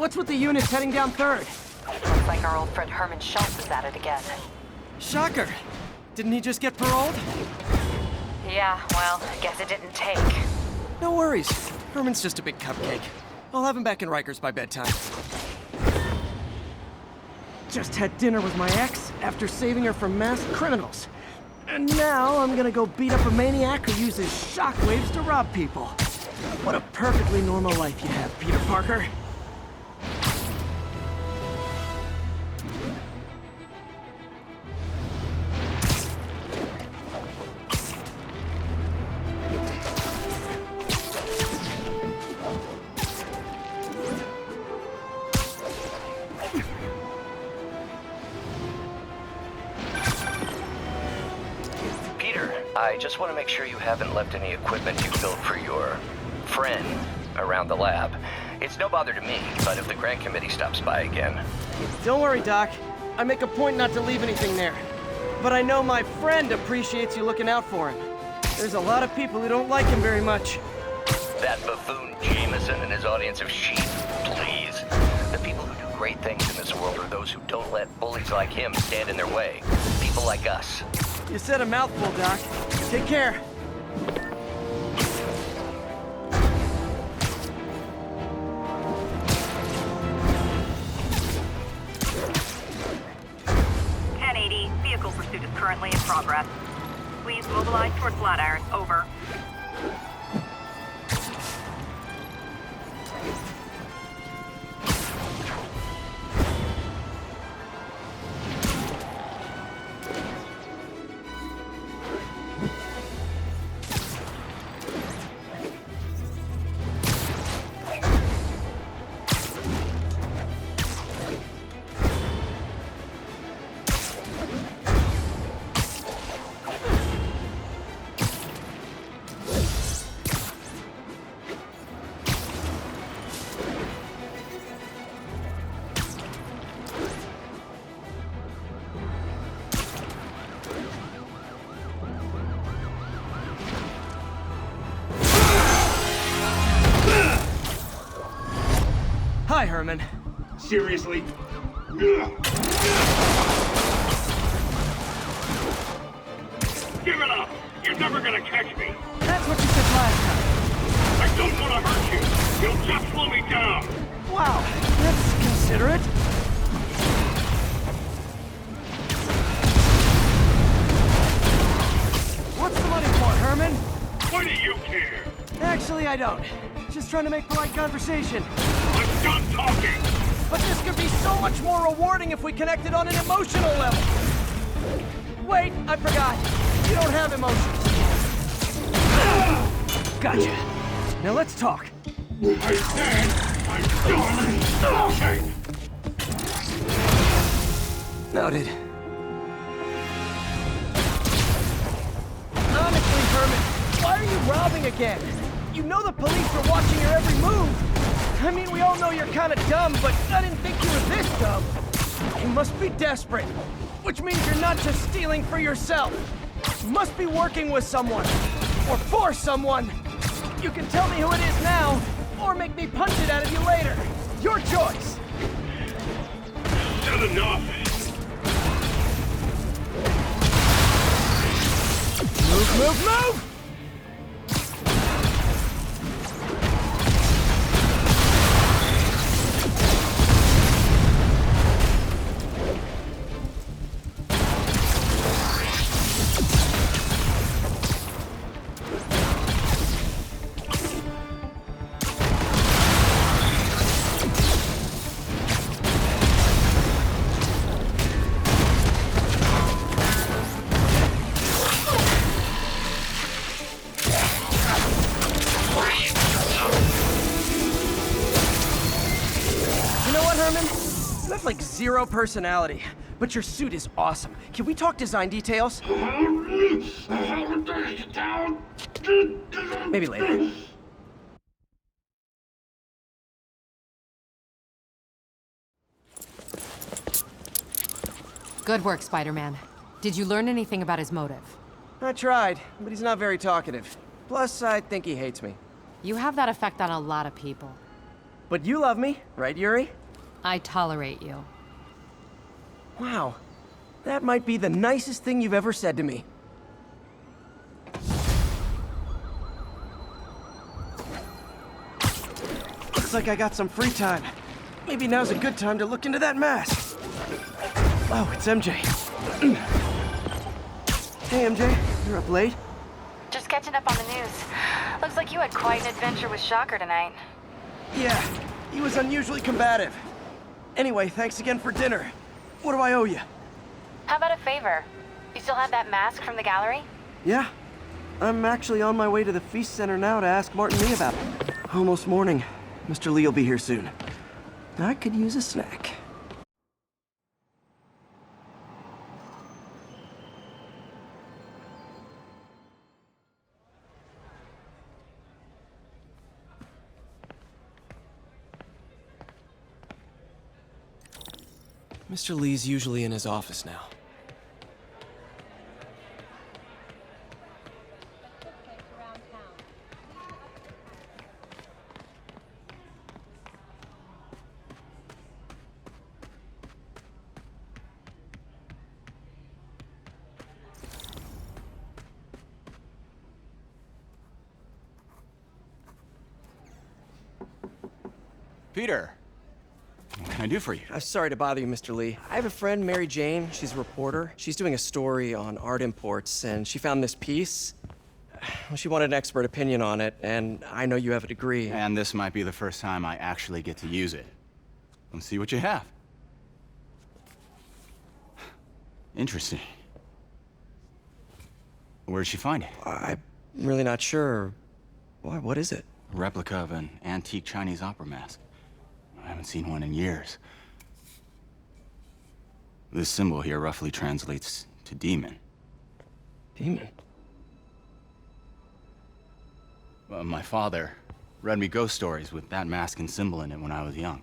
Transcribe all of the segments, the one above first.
What's with the units heading down 3rd? Looks like our old friend Herman Schultz is at it again. Shocker! Didn't he just get paroled? Yeah, well, I guess it didn't take. No worries. Herman's just a big cupcake. I'll have him back in Rikers by bedtime. Just had dinner with my ex after saving her from masked criminals. And now I'm gonna go beat up a maniac who uses shockwaves to rob people. What a perfectly normal life you have, Peter Parker. I just want to make sure you haven't left any equipment you built for your friend around the lab. It's no bother to me, but if the grant committee stops by again... Don't worry, Doc. I make a point not to leave anything there. But I know my friend appreciates you looking out for him. There's a lot of people who don't like him very much. That buffoon Jameson and his audience of sheep, please. The people who do great things in this world are those who don't let bullies like him stand in their way. People like us. You said a mouthful, Doc. Take care. Vehicle pursuit is currently in progress. Please mobilize towards Flatiron. Over. Hi, Herman. Seriously? Give it up! You're never gonna catch me! That's what you said last time. I don't want to hurt you! You'll just slow me down! Wow, that's considerate. What's the money for, Herman? Why do you care? Actually, I don't. Just trying to make polite conversation. I'm done talking! But this could be so much more rewarding if we connected on an emotional level. Wait, I forgot. You don't have emotions. Gotcha. Now let's talk. I said I'm done talking! Noted. Honestly, Herman, why are you robbing again? You know the police are watching your every move. I mean, we all know you're kind of dumb, but I didn't think you were this dumb. You must be desperate, which means you're not just stealing for yourself. You must be working with someone, or for someone. You can tell me who it is now, or make me punch it out of you later. Your choice. Said enough! Move, move, move! You have like zero personality, but your suit is awesome. Can we talk design details? Maybe later. Good work, Spider-Man. Did you learn anything about his motive? I tried, but he's not very talkative. Plus, I think he hates me. You have that effect on a lot of people. But you love me, right, Yuri? I tolerate you. Wow. That might be the nicest thing you've ever said to me. Looks like I got some free time. Maybe now's a good time to look into that mask. Oh, it's MJ. Hey, MJ. You're up late? Just catching up on the news. Looks like you had quite an adventure with Shocker tonight. Yeah, he was unusually combative. Anyway, thanks again for dinner. What do I owe you? How about a favor? You still have that mask from the gallery? Yeah. I'm actually on my way to the Feast Center now to ask Martin Lee about it. Almost morning. Mr. Lee will be here soon. I could use a snack. Mr. Lee's usually in his office now. Peter, what can I do for you? I'm sorry to bother you, Mr. Lee. I have a friend, Mary Jane. She's a reporter. She's doing a story on art imports, and she found this piece. Well, she wanted an expert opinion on it, and I know you have a degree. And this might be the first time I actually get to use it. Let's see what you have. Interesting. Where'd she find it? I'm really not sure. Why, what is it? A replica of an antique Chinese opera mask. I haven't seen one in years. This symbol here roughly translates to demon. Demon? My father read me ghost stories with that mask and symbol in it when I was young.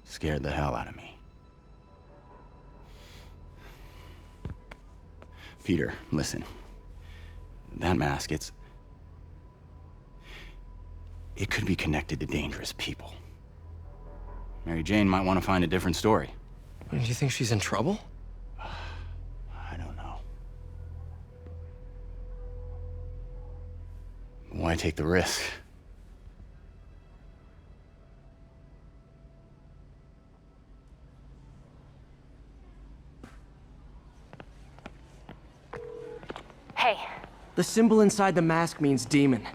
Scared the hell out of me. Peter, listen. That mask, it could be connected to dangerous people. Mary Jane might want to find a different story. Do you think she's in trouble? I don't know. Why take the risk? Hey, The symbol inside the mask means demon.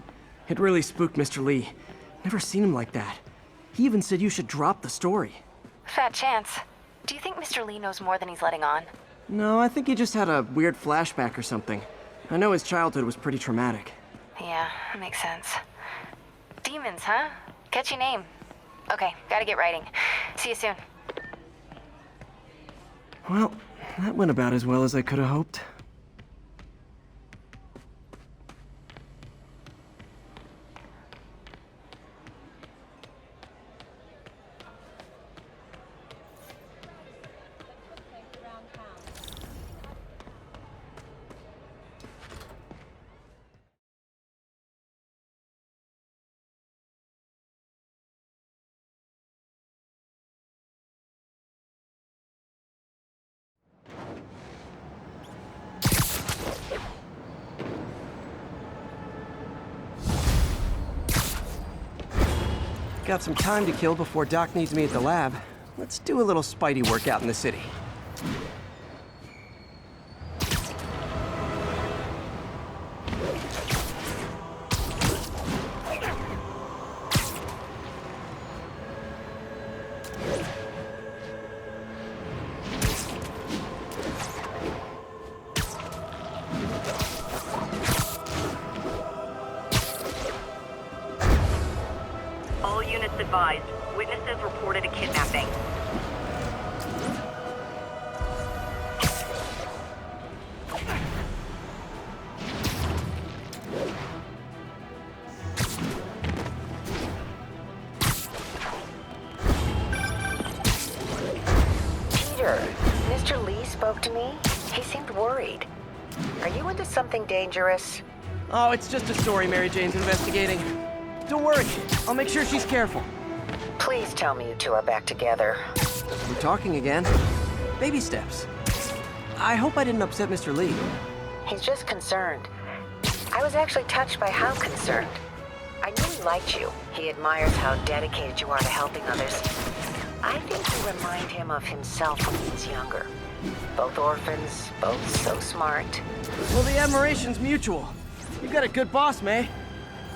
It really spooked Mr. Lee. Never seen him like that. He even said you should drop the story. fat chance. Do you think Mr. Lee knows more than he's letting on? No, I think he just had a weird flashback or something. I know his childhood was pretty traumatic. Yeah, that makes sense. Demons, huh? Catchy name. Okay, gotta get writing. See you soon. Well, that went about as well as I could have hoped. Got some time to kill before Doc needs me at the lab. Let's do a little Spidey workout in the city. All units advised. Witnesses reported a kidnapping. Peter, Mr. Lee spoke to me. He seemed worried. Are you into something dangerous? Oh, it's just a story Mary Jane's investigating. Don't worry, I'll make sure she's careful. Please tell me you two are back together. We're talking again. Baby steps. I hope I didn't upset Mr. Lee. He's just concerned. I was actually touched by how concerned. I knew he liked you. He admires how dedicated you are to helping others. I think you remind him of himself when he was younger. Both orphans, both so smart. Well, the admiration's mutual. You got a good boss, May.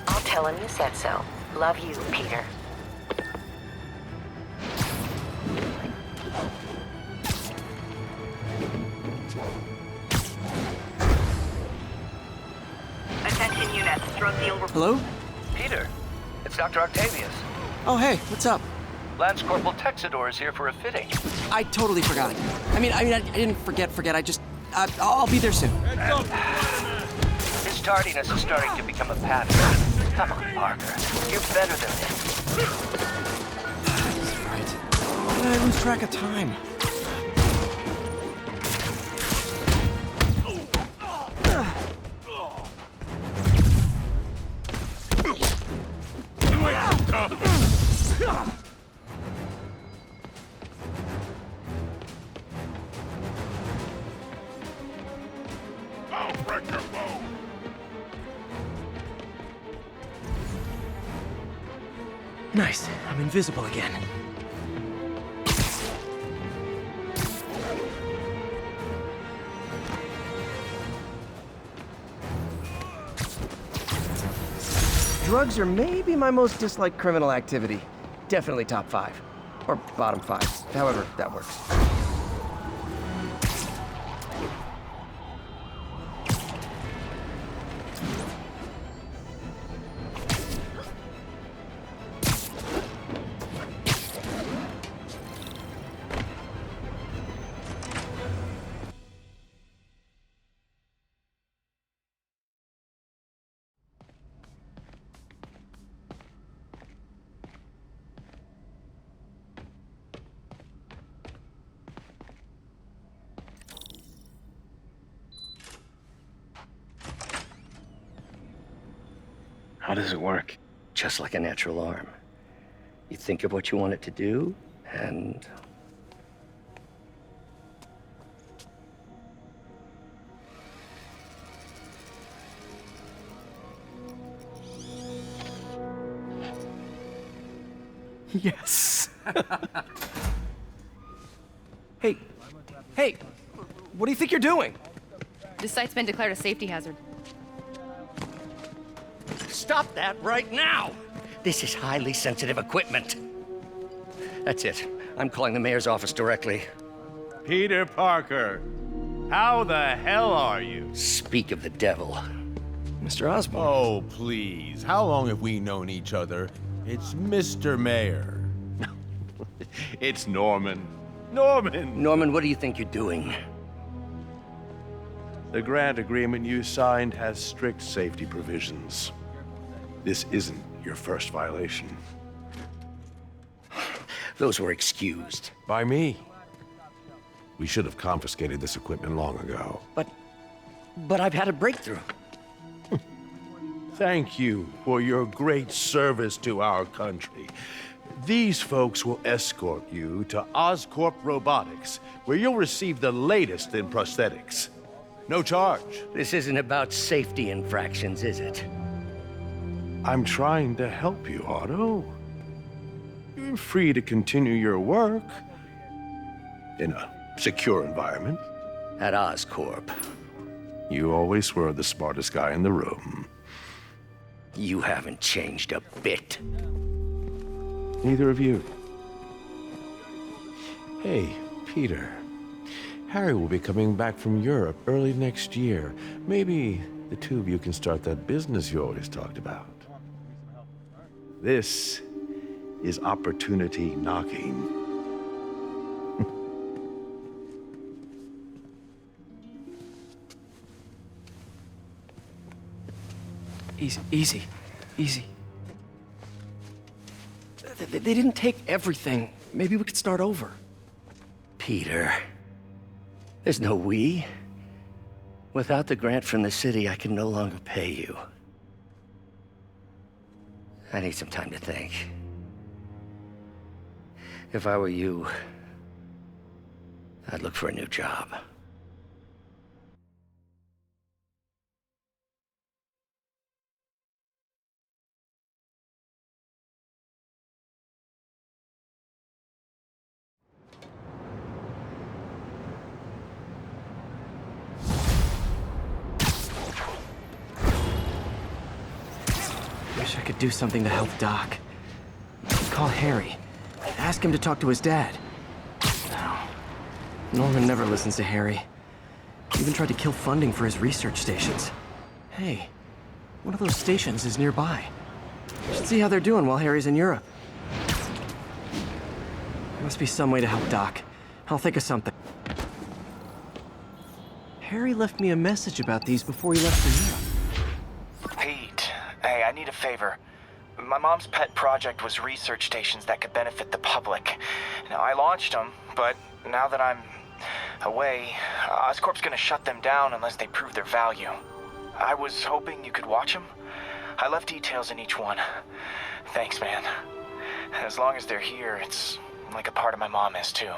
I'll tell him you said so. Love you, Peter. Attention units, drug deal report. Hello? Peter, it's Dr. Octavius. Oh, hey, what's up? Lance Corporal Texador is here for a fitting. I totally forgot. I didn't forget. I'll be there soon. His tardiness is starting to become a pattern. Come on, Parker. You're better than this. Right. Why did I lose track of time? I'll break your bone. Nice. I'm invisible again. Drugs are maybe my most disliked criminal activity. Definitely top 5. Or bottom 5. However that works. How does it work? Just like a natural arm. You think of what you want it to do, and... Yes. Hey, what do you think you're doing? This site's been declared a safety hazard. Stop that right now! This is highly sensitive equipment. That's it. I'm calling the mayor's office directly. Peter Parker, how the hell are you? Speak of the devil. Mr. Osborn. Oh, please. How long have we known each other? It's Mr. Mayor. It's Norman. Norman, what do you think you're doing? The grant agreement you signed has strict safety provisions. This isn't your first violation. Those were excused. By me. We should have confiscated this equipment long ago. But I've had a breakthrough. Thank you for your great service to our country. These folks will escort you to Oscorp Robotics, where you'll receive the latest in prosthetics. No charge. This isn't about safety infractions, is it? I'm trying to help you, Otto. You're free to continue your work in a secure environment. At Oscorp. You always were the smartest guy in the room. You haven't changed a bit. Neither of you. Hey, Peter. Harry will be coming back from Europe early next year. Maybe the two of you can start that business you always talked about. This is opportunity knocking. Easy. They didn't take everything. Maybe we could start over. Peter, there's no we. Without the grant from the city, I can no longer pay you. I need some time to think. If I were you, I'd look for a new job. Wish I could do something to help Doc. Call Harry. Ask him to talk to his dad. No. Norman never listens to Harry. He even tried to kill funding for his research stations. Hey, one of those stations is nearby. Should see how they're doing while Harry's in Europe. There must be some way to help Doc. I'll think of something. Harry left me a message about these before he left for Europe. Pete, hey, I need a favor. My mom's pet project was research stations that could benefit the public. Now, I launched them, but now that I'm away, Oscorp's gonna shut them down unless they prove their value. I was hoping you could watch them. I left details in each one. Thanks, man. As long as they're here, it's like a part of my mom is, too.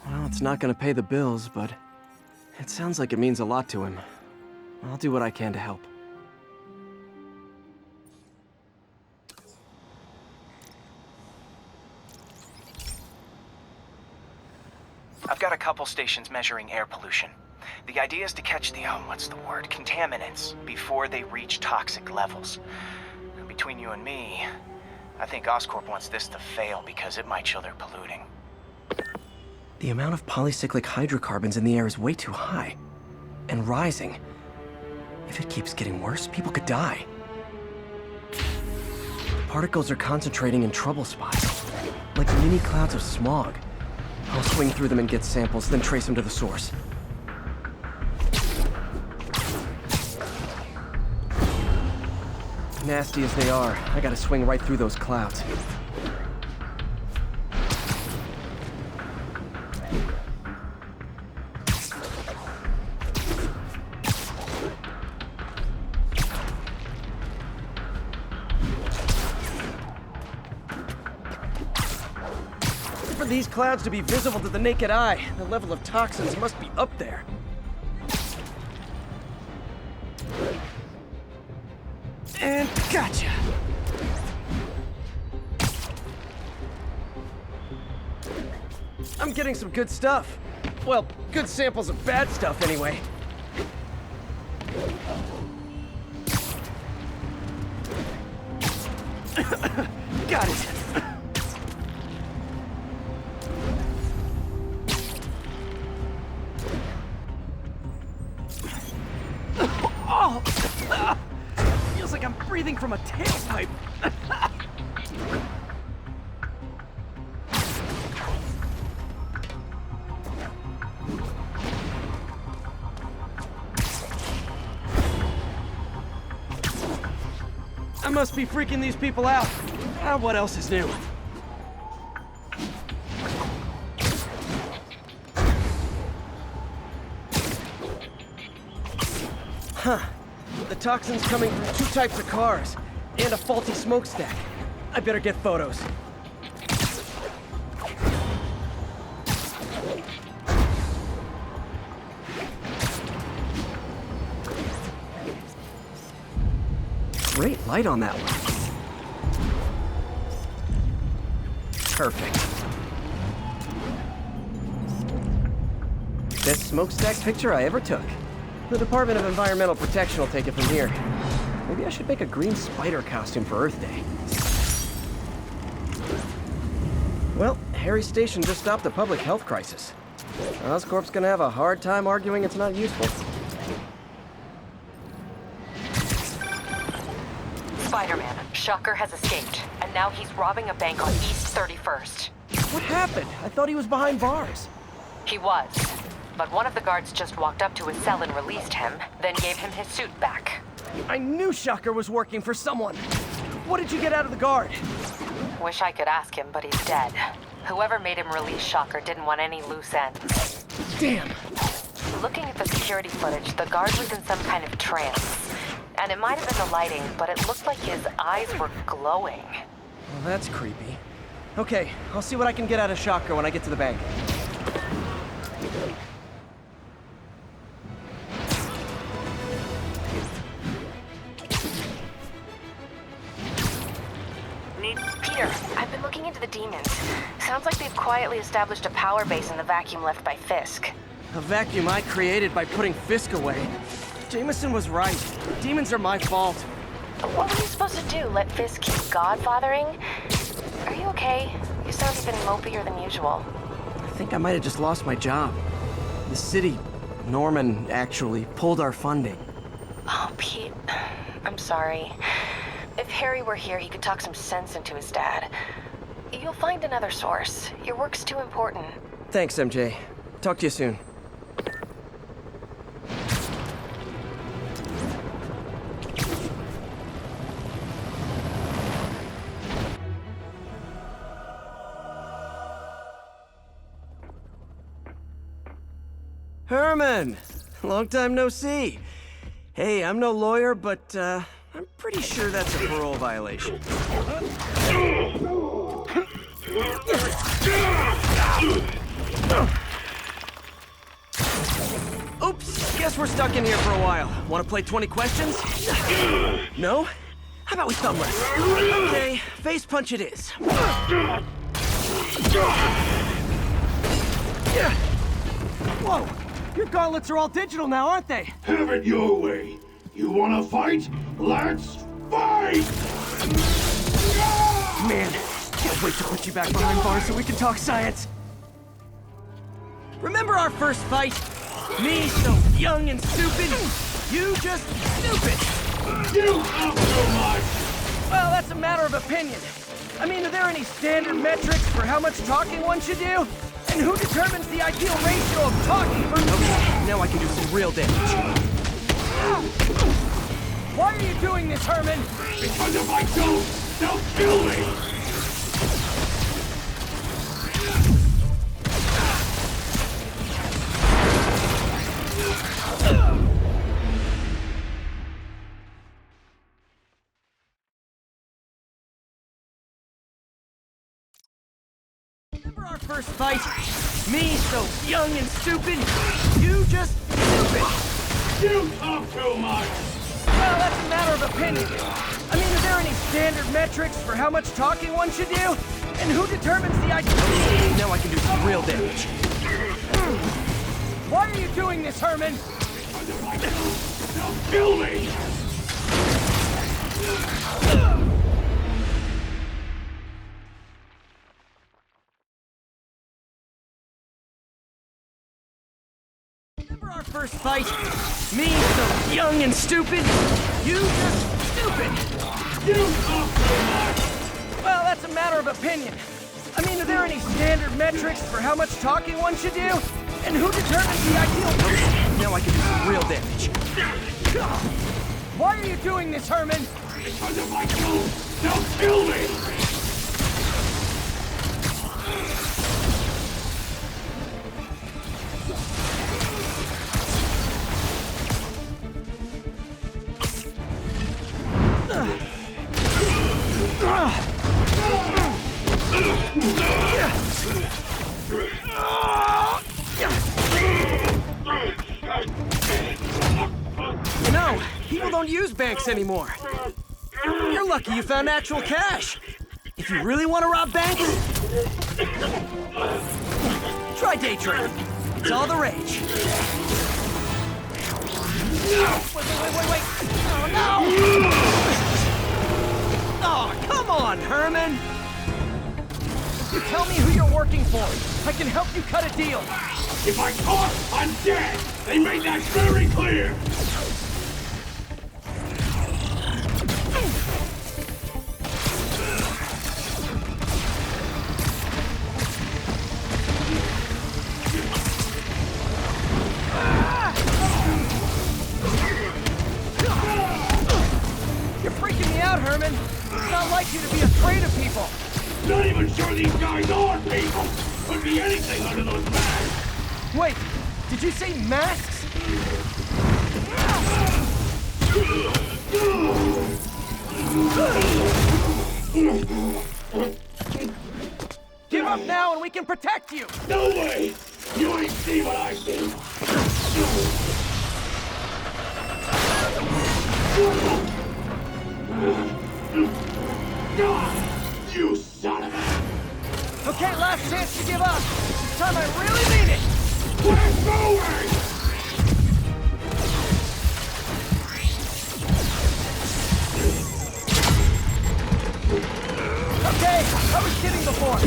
Well, it's not gonna pay the bills, but it sounds like it means a lot to him. I'll do what I can to help. I've got a couple stations measuring air pollution. The idea is to catch the, contaminants before they reach toxic levels. Between you and me, I think Oscorp wants this to fail because it might show they're polluting. The amount of polycyclic hydrocarbons in the air is way too high. And rising. If it keeps getting worse, people could die. The particles are concentrating in trouble spots, like mini clouds of smog. I'll swing through them and get samples, then trace them to the source. Nasty as they are, I gotta swing right through those clouds. For these clouds to be visible to the naked eye, the level of toxins must be up there. And gotcha! I'm getting some good stuff. Well, good samples of bad stuff anyway. Got it. Feels like I'm breathing from a tailpipe. I must be freaking these people out. What else is new? Huh. The toxin's coming from two types of cars, and a faulty smokestack. I better get photos. Great light on that one. Perfect. Best smokestack picture I ever took. The Department of Environmental Protection will take it from here. Maybe I should make a green spider costume for Earth Day. Well, Harry's station just stopped a public health crisis. Oscorp's gonna have a hard time arguing it's not useful. Spider-Man, Shocker has escaped, and now he's robbing a bank on East 31st. What happened? I thought he was behind bars. He was, but one of the guards just walked up to his cell and released him, then gave him his suit back. I knew Shocker was working for someone. What did you get out of the guard? Wish I could ask him, but he's dead. Whoever made him release Shocker didn't want any loose ends. Damn. Looking at the security footage, the guard was in some kind of trance. And it might have been the lighting, but it looked like his eyes were glowing. Well, that's creepy. Okay, I'll see what I can get out of Shocker when I get to the bank. Peter, I've been looking into the demons. Sounds like they've quietly established a power base in the vacuum left by Fisk. A vacuum I created by putting Fisk away. Jameson was right. Demons are my fault. What were you supposed to do? Let Fisk keep godfathering? Are you okay? You sound even mopier than usual. I think I might have just lost my job. The city, Norman, actually, pulled our funding. Oh, Pete. I'm sorry. If Harry were here, he could talk some sense into his dad. You'll find another source. Your work's too important. Thanks, MJ. Talk to you soon. Herman! Long time no see. Hey, I'm no lawyer, but, I'm pretty sure that's a parole violation. Oops, guess we're stuck in here for a while. Want to play 20 questions? No? How about we thumb wrestle? Okay, face punch it is. Whoa! Your gauntlets are all digital now, aren't they? Have it your way. You wanna fight? Let's fight! Man, can't wait to put you back behind bars so we can talk science. Remember our first fight? Me so young and stupid, you just stupid. You talk too much! Well, that's a matter of opinion. I mean, are there any standard metrics for how much talking one should do? And who determines the ideal ratio of talking versus... Okay, now I can do some real damage. Why are you doing this, Herman? Because if I don't, they'll kill me! Remember our first fight? Me so young and stupid, you just stupid. You talk too much! Well, that's a matter of opinion. I mean, are there any standard metrics for how much talking one should do? And who determines the ideal... Okay, now I can do some real damage. Why are you doing this, Herman? Because if I don't, they'll kill me! Remember our first fight? Me so young and stupid, you just stupid. You talk too much! Well, that's a matter of opinion. I mean, are there any standard metrics for how much talking one should do? And who determines the ideal... Okay, now I can do some real damage. Why are you doing this, Herman? Because if I don't, they'll kill me! You know, people don't use banks anymore. You're lucky you found actual cash. If you really want to rob banks, try day trading. It's all the rage. Wait. Oh, no! Oh, come on, Herman! You tell me who you're working for. I can help you cut a deal. If I talk, I'm dead! They made that very clear! You're freaking me out, Herman. It's not like you to be afraid of people. Not even sure these guys are people! Could be anything under those masks! Wait, did you say masks? off now and we can protect you! No way! You ain't see what I see! You son of a... Okay, last chance to give up. This time I really mean it! We're going! Okay, I was kidding before.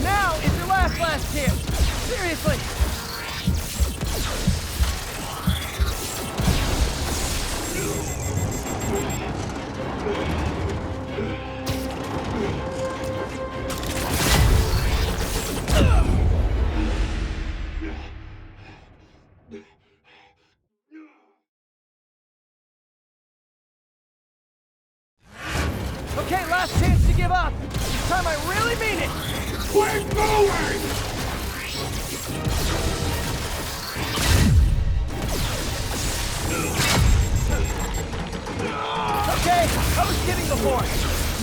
Now is your last chance. Seriously. Okay, last chance to give up. This time I really mean it. We're going! Okay, I was kidding before.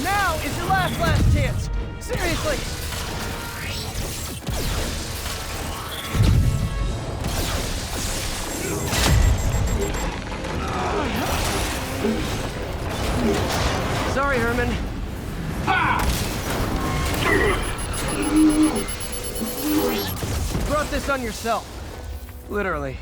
Now is your last chance. Seriously. Sorry, Herman. You brought this on yourself. Literally.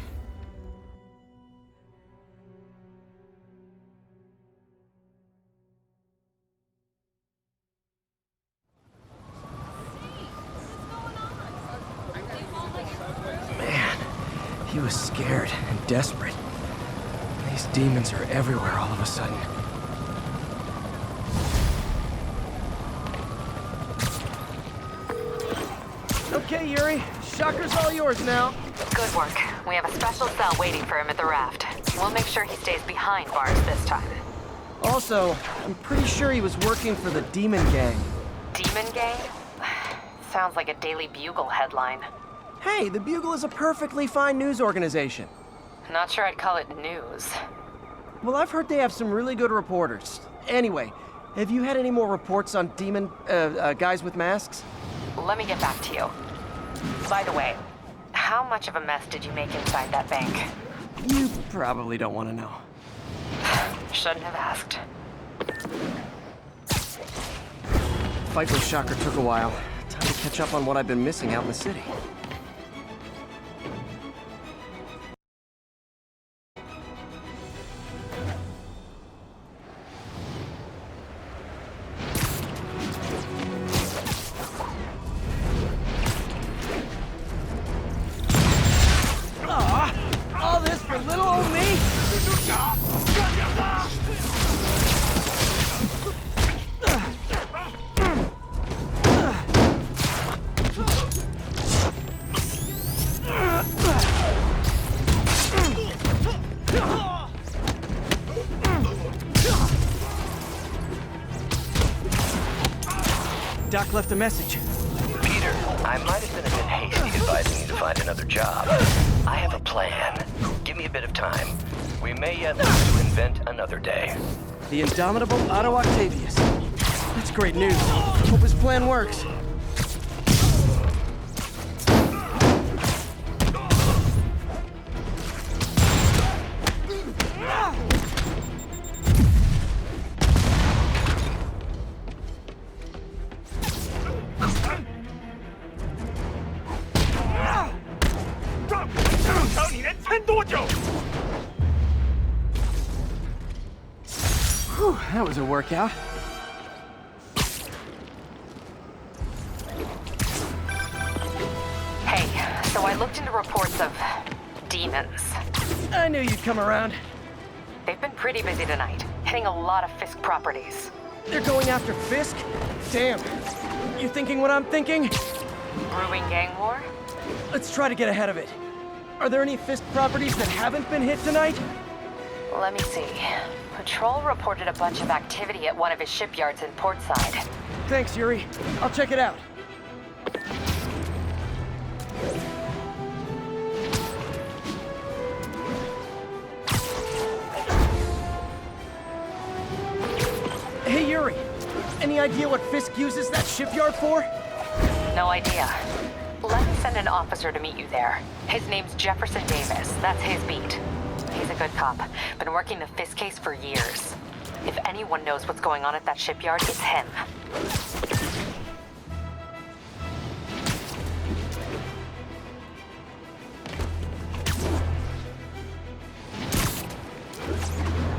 Man, he was scared and desperate. These demons are everywhere all of a sudden. Okay, Yuri. Shocker's all yours now. Good work. We have a special cell waiting for him at the raft. We'll make sure he stays behind bars this time. Also, I'm pretty sure he was working for the Demon Gang. Demon Gang? Sounds like a Daily Bugle headline. Hey, the Bugle is a perfectly fine news organization. Not sure I'd call it news. Well, I've heard they have some really good reporters. Anyway, have you had any more reports on demon, guys with masks? Let me get back to you. By the way, how much of a mess did you make inside that bank? You probably don't want to know. Shouldn't have asked. Fight with Shocker took a while. Time to catch up on what I've been missing out in the city. All this for little old me? Doc left a message. Peter, I might have been a bit hasty advising you to find another job. I have a plan. Give me a bit of time. We may yet live to invent another day. The indomitable Otto Octavius. That's great news. Hope his plan works. Whew, that was a workout. Hey, so I looked into reports of demons. I knew you'd come around. They've been pretty busy tonight, hitting a lot of Fisk properties. They're going after Fisk? Damn. You thinking what I'm thinking? Brewing gang war? Let's try to get ahead of it. Are there any Fisk properties that haven't been hit tonight? Let me see. Patrol reported a bunch of activity at one of his shipyards in Portside. Thanks, Yuri. I'll check it out. Hey, Yuri. Any idea what Fisk uses that shipyard for? No idea. Let me send an officer to meet you there. His name's Jefferson Davis. That's his beat. He's a good cop. Been working the Fisk case for years. If anyone knows what's going on at that shipyard, it's him.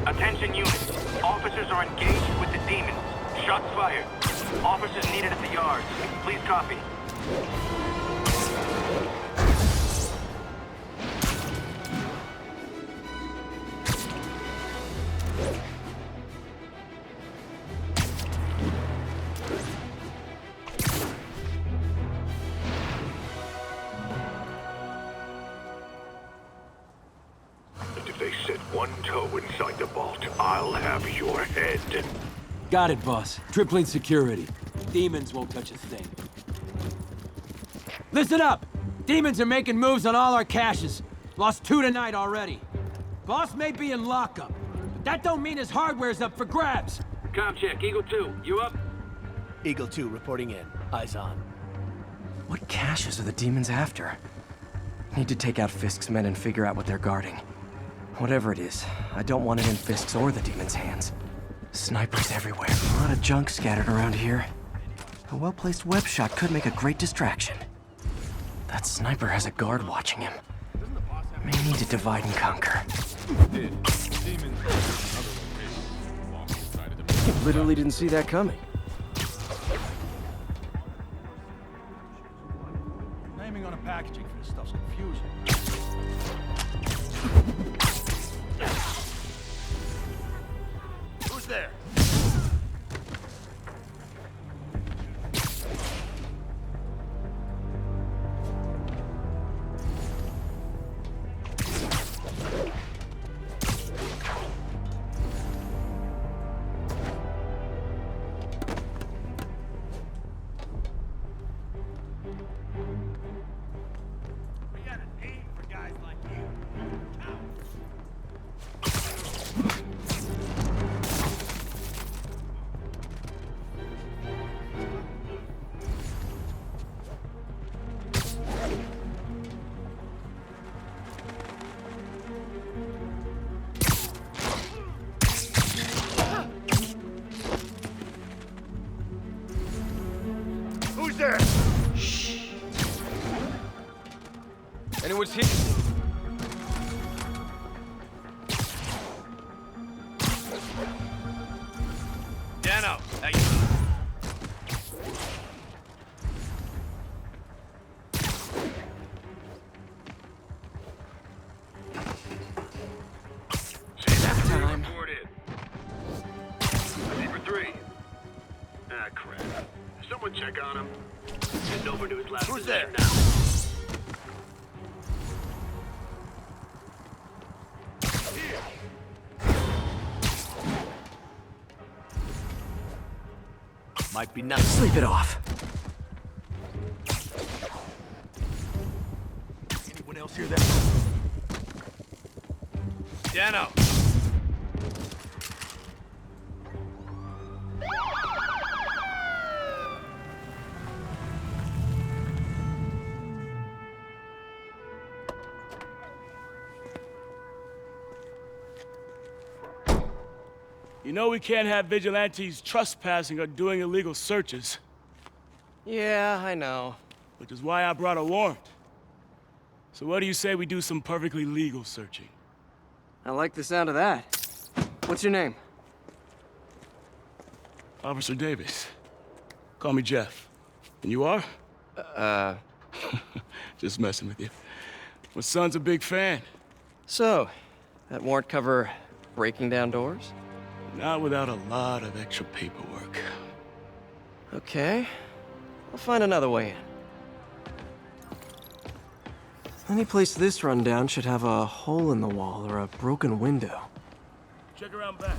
Attention units. Officers are engaged with the demons. Shots fired. Officers needed at the yards. Please copy. If they set one toe inside the vault, I'll have your head. Got it, boss. Tripling security. Demons won't touch a thing. Listen up! Demons are making moves on all our caches. Lost 2 tonight already. Boss may be in lockup, but that don't mean his hardware's up for grabs. Com check, Eagle 2, you up? Eagle 2 reporting in. Eyes on. What caches are the demons after? Need to take out Fisk's men and figure out what they're guarding. Whatever it is, I don't want it in Fisk's or the demons' hands. Snipers everywhere. A lot of junk scattered around here. A well-placed web shot could make a great distraction. That sniper has a guard watching him. May need to divide and conquer. Literally didn't see that coming. Naming on a packaging for this stuff's confusing. Who's there? We got a name for guys like you. Who's there? Anyone's here? Dano, hey. Time. ep.3. Ah, crap. Someone check on him. Send over to his last Who's there? now. Might be nice. Sleep it off. Anyone else hear that? Dano. You know we can't have vigilantes trespassing or doing illegal searches. Yeah, I know. Which is why I brought a warrant. So what do you say we do some perfectly legal searching? I like the sound of that. What's your name? Officer Davis. Call me Jeff. And you are? Just messing with you. My son's a big fan. So, that warrant cover breaking down doors? Not without a lot of extra paperwork. Okay. I'll find another way in. Any place this rundown should have a hole in the wall or a broken window. Check around back.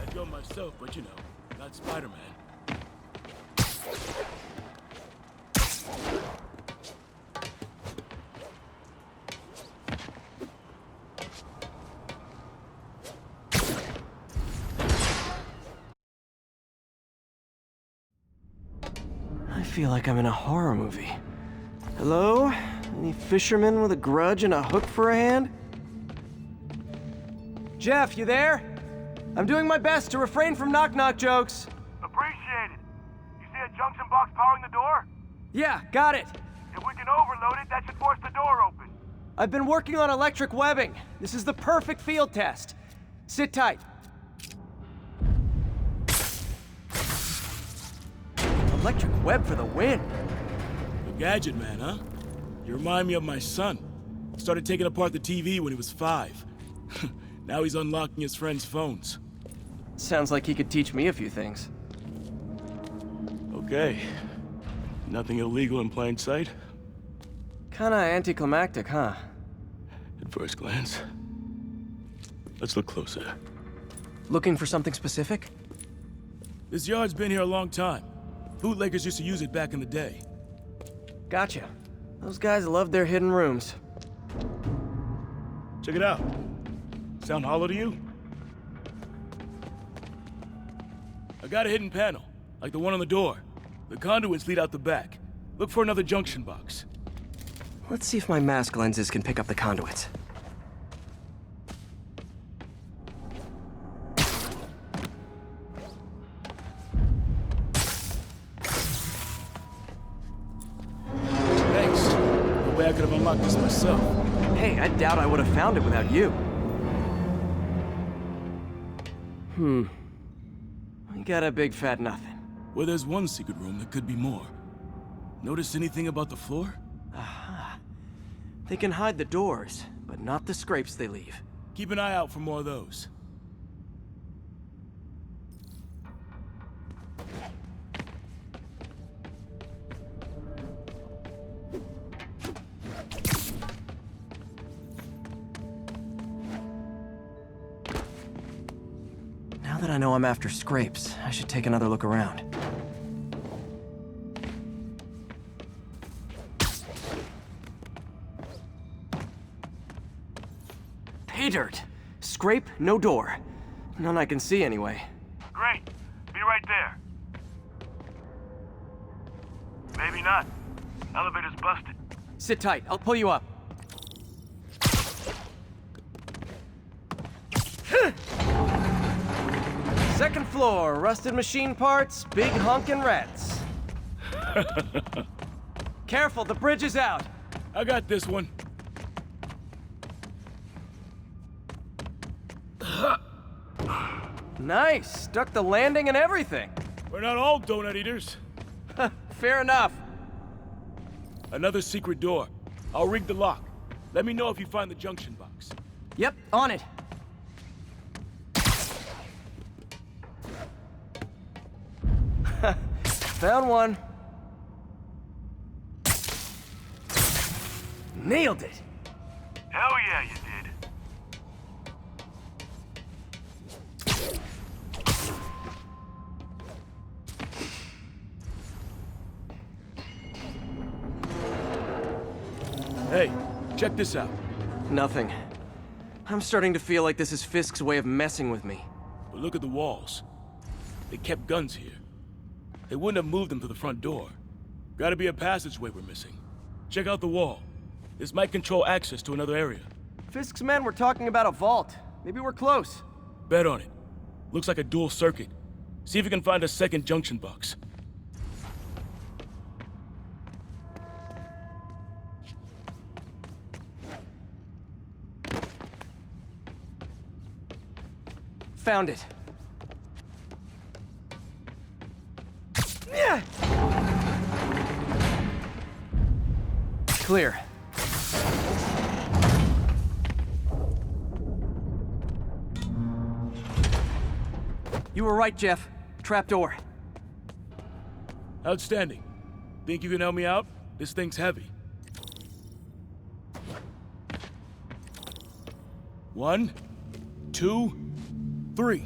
I'd go myself, but you know, not Spider-Man. I feel like I'm in a horror movie. Hello? Any fisherman with a grudge and a hook for a hand? Jeff, you there? I'm doing my best to refrain from knock-knock jokes. Appreciate it. You see a junction box powering the door? Yeah, got it. If we can overload it, that should force the door open. I've been working on electric webbing. This is the perfect field test. Sit tight. Electric web for the win. A gadget man, huh? You remind me of my son. Started taking apart the TV when he was 5. Now he's unlocking his friends' phones. Sounds like he could teach me a few things. Okay. Nothing illegal in plain sight? Kinda anticlimactic, huh? At first glance. Let's look closer. Looking for something specific? This yard's been here a long time. Bootleggers used to use it back in the day. Gotcha. Those guys love their hidden rooms. Check it out. Sound hollow to you? I got a hidden panel, like the one on the door. The conduits lead out the back. Look for another junction box. Let's see if my mask lenses can pick up the conduits. Thanks. No way I could have unlocked this myself. Hey, I doubt I would have found it without you. We got a big fat nothing. Well, there's one secret room that could be more. Notice anything about the floor? Aha. They can hide the doors, but not the scrapes they leave. Keep an eye out for more of those. Now that I know I'm after scrapes, I should take another look around. Pay dirt! Scrape, no door. None I can see anyway. Great. Be right there. Maybe not. Elevator's busted. Sit tight, I'll pull you up. Second floor, rusted machine parts, big honkin' rats. Careful, the bridge is out. I got this one. Nice, stuck the landing and everything. We're not all donut eaters. Fair enough. Another secret door. I'll rig the lock. Let me know if you find the junction box. Yep, on it. Found one. Nailed it. Hell yeah, you did. Hey, check this out. Nothing. I'm starting to feel like this is Fisk's way of messing with me. But look at the walls. They kept guns here. They wouldn't have moved them to the front door. Gotta be a passageway we're missing. Check out the wall. This might control access to another area. Fisk's men were talking about a vault. Maybe we're close. Bet on it. Looks like a dual circuit. See if you can find a second junction box. Found it. Yeah. Clear. You were right, Jeff. Trapdoor. Outstanding. Think you can help me out? This thing's heavy. 1, 2, 3.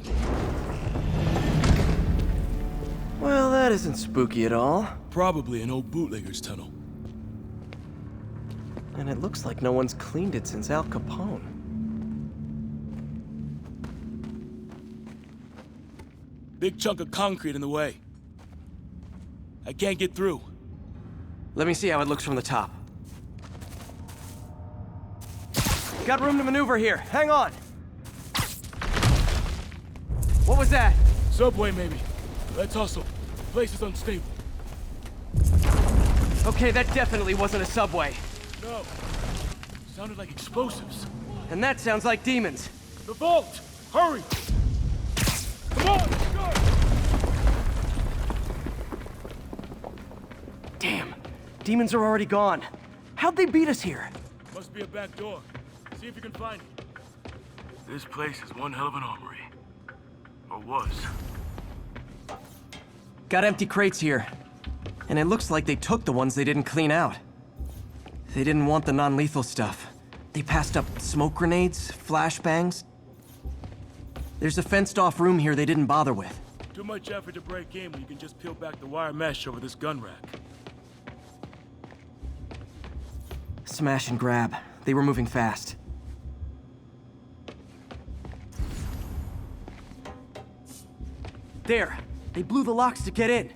Well, that isn't spooky at all. Probably an old bootlegger's tunnel. And it looks like no one's cleaned it since Al Capone. Big chunk of concrete in the way. I can't get through. Let me see how it looks from the top. Got room to maneuver here. Hang on. What was that? Subway, maybe. Let's hustle. Place is unstable. Okay, that definitely wasn't a subway. No. Sounded like explosives. And that sounds like demons. The vault! Hurry! Come on, let's go! Damn. Demons are already gone. How'd they beat us here? Must be a back door. See if you can find it. This place is one hell of an armory. Or was. Got empty crates here. And it looks like they took the ones they didn't clean out. They didn't want the non-lethal stuff. They passed up smoke grenades, flashbangs. There's a fenced-off room here they didn't bother with. Too much effort to break in when you can just peel back the wire mesh over this gun rack. Smash and grab. They were moving fast. There. They blew the locks to get in.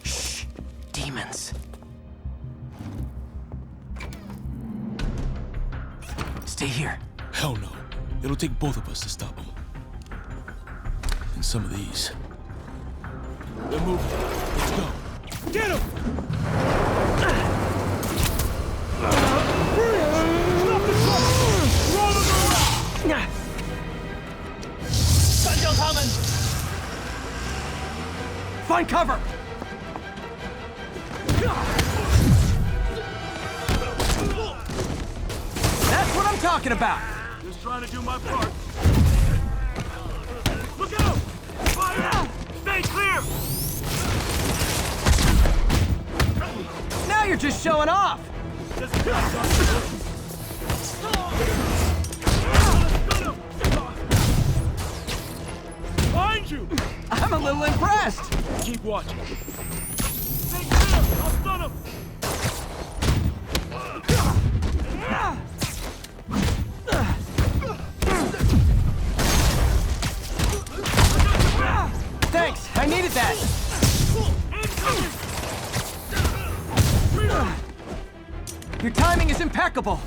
Shh. Demons. Stay here. Hell no. It'll take both of us to stop them. And some of these. They're moving. Let's go. Get him! Stop the truck! Roll them around! Find cover! That's what I'm talking about! Just trying to do my part. Look out! Fire! Stay clear! Now you're just showing off! Find you! I'm a little impressed! Keep watching. Stay clear! I'll stun him! Thanks, I needed that! Your timing is impeccable!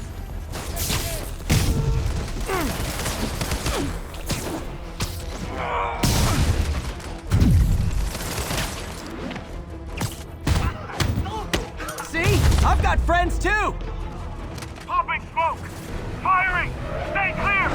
See? I've got friends too! Popping smoke! Firing! Stay clear!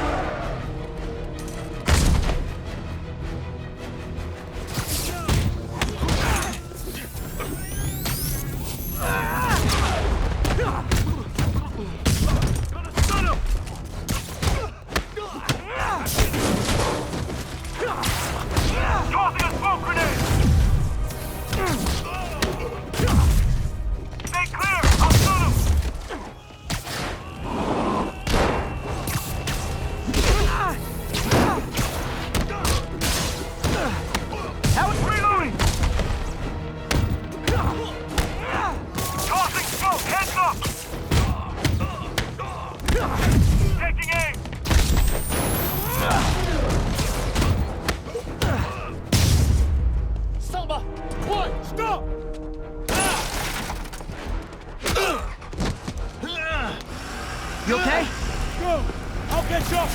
Tossing a smoke grenade! Stay clear! I'll stun him! How is Reloading! Tossing smoke! Heads up! Taking aim! Selma! Boy, stop! You okay? Go! I'll catch up!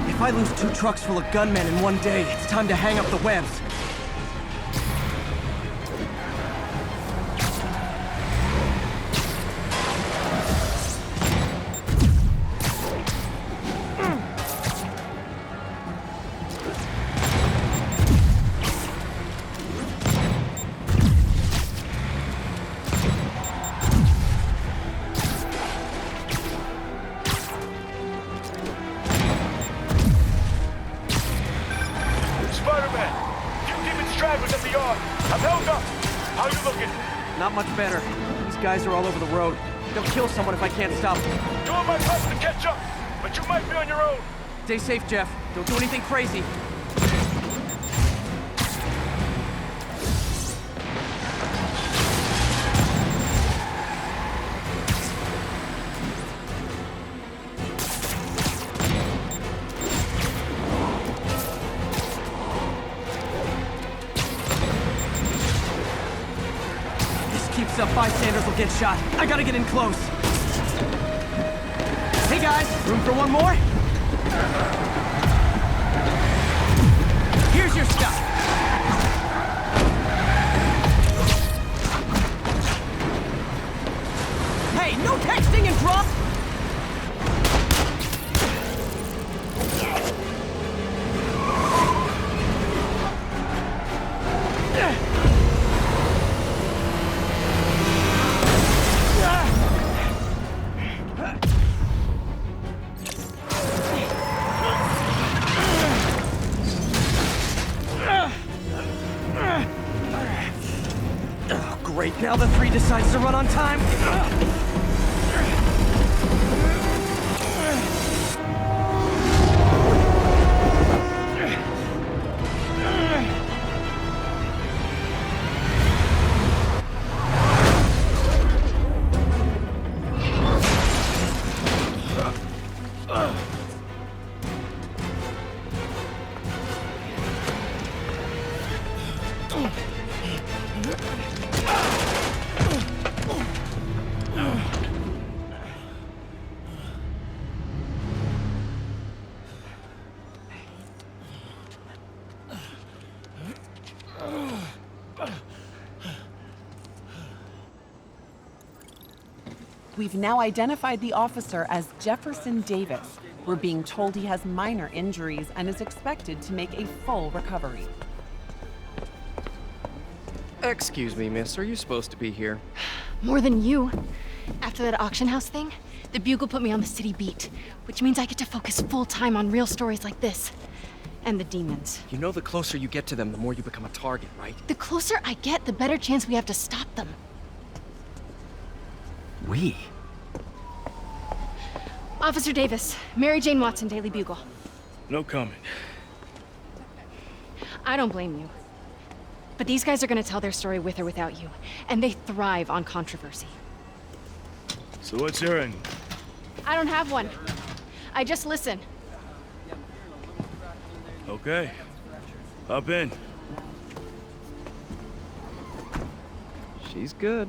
If I lose 2 trucks full of gunmen in one day, it's time to hang up the webs. Spider-Man! You demon stragglers at the yard! I'm held up! How you looking? Not much better. These guys are all over the road. They'll kill someone if I can't stop them. Doing my best to catch up, but you might be on your own. Stay safe, Jeff. Don't do anything crazy. up, bystanders will get shot. I gotta get in close. Hey guys, room for one more? Here's your stuff. Hey, no texting and drop! Great, now the 3 decides to run on time. We've now identified the officer as Jefferson Davis. We're being told he has minor injuries and is expected to make a full recovery. Excuse me, miss. Are you supposed to be here? More than you. After that auction house thing, the Bugle put me on the city beat, which means I get to focus full time on real stories like this. And the demons. You know the closer you get to them, the more you become a target, right? The closer I get, the better chance we have to stop them. We? Officer Davis, Mary Jane Watson, Daily Bugle. No comment. I don't blame you. But these guys are gonna tell their story with or without you, and they thrive on controversy. So what's your end? I don't have one. I just listen. Okay. Hop in. She's good.